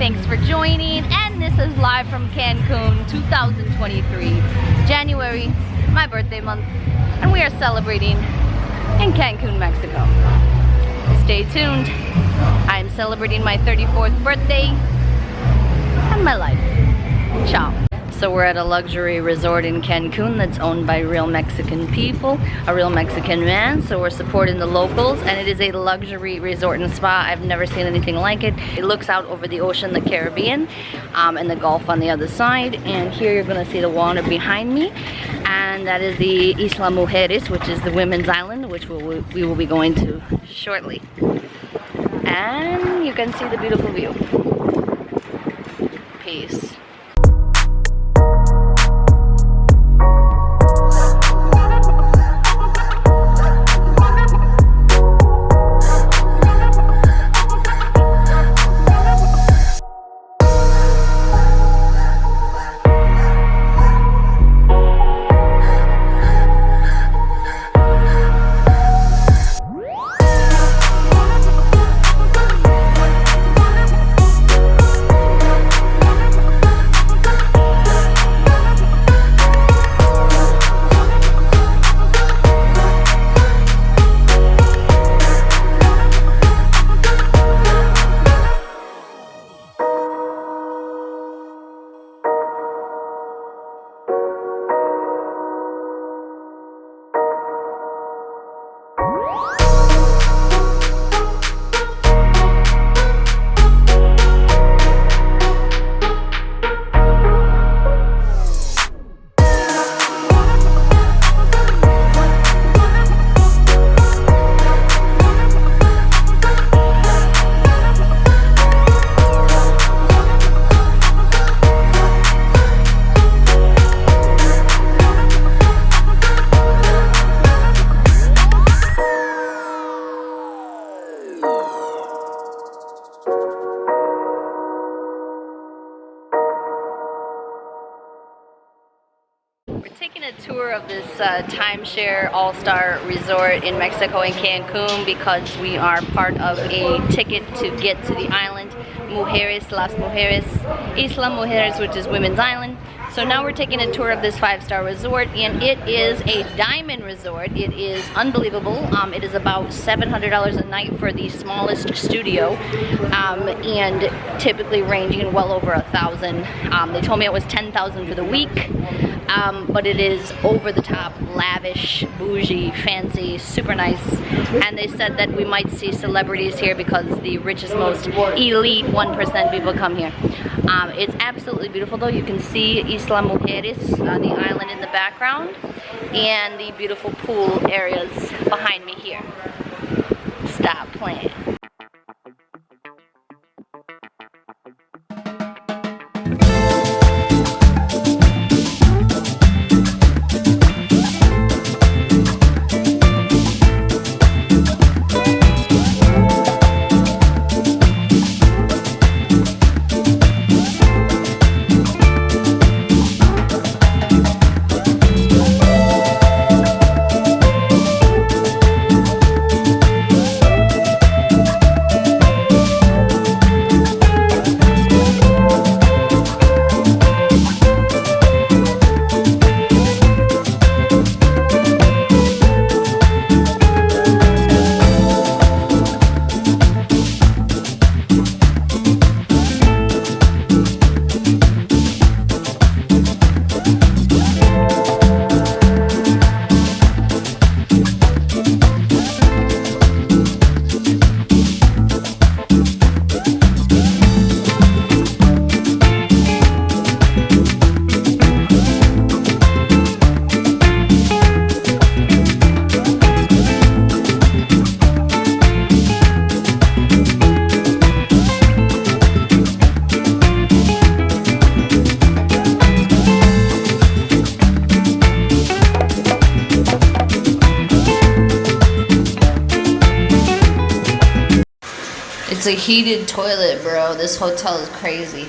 Thanks for joining, and this is live from Cancun 2023, January, my birthday month, and we are celebrating in Cancun, Mexico. Stay tuned. I am celebrating my 34th birthday and my life. Ciao. So we're at a luxury resort in Cancun that's owned by real Mexican people, a real Mexican man, so we're supporting the locals, and it is a luxury resort and spa. I've never seen anything like it. It looks out over the ocean, the Caribbean, and the Gulf on the other side, and here you're gonna see the water behind me, and that is the Isla Mujeres, which is the women's island, which we will be going to shortly. And you can see the beautiful view. Peace. Taking a tour of this timeshare all-star resort in Mexico in Cancun because we are part of a ticket to get to the island Mujeres, Las Mujeres, Isla Mujeres, which is women's island. So now we're taking a tour of this 5-star resort, and it is a diamond resort. It is unbelievable. It is about $700 a night for the smallest studio, and typically ranging well over $1,000. They told me it was $10,000 for the week. But it is over the top, lavish, bougie, fancy, super nice, and they said that we might see celebrities here because the richest, most elite 1% people come here. It's absolutely beautiful though. You can see Isla Mujeres on the island in the background and the beautiful pool areas behind me here. Stop playing. It's a heated toilet, bro. This hotel is crazy.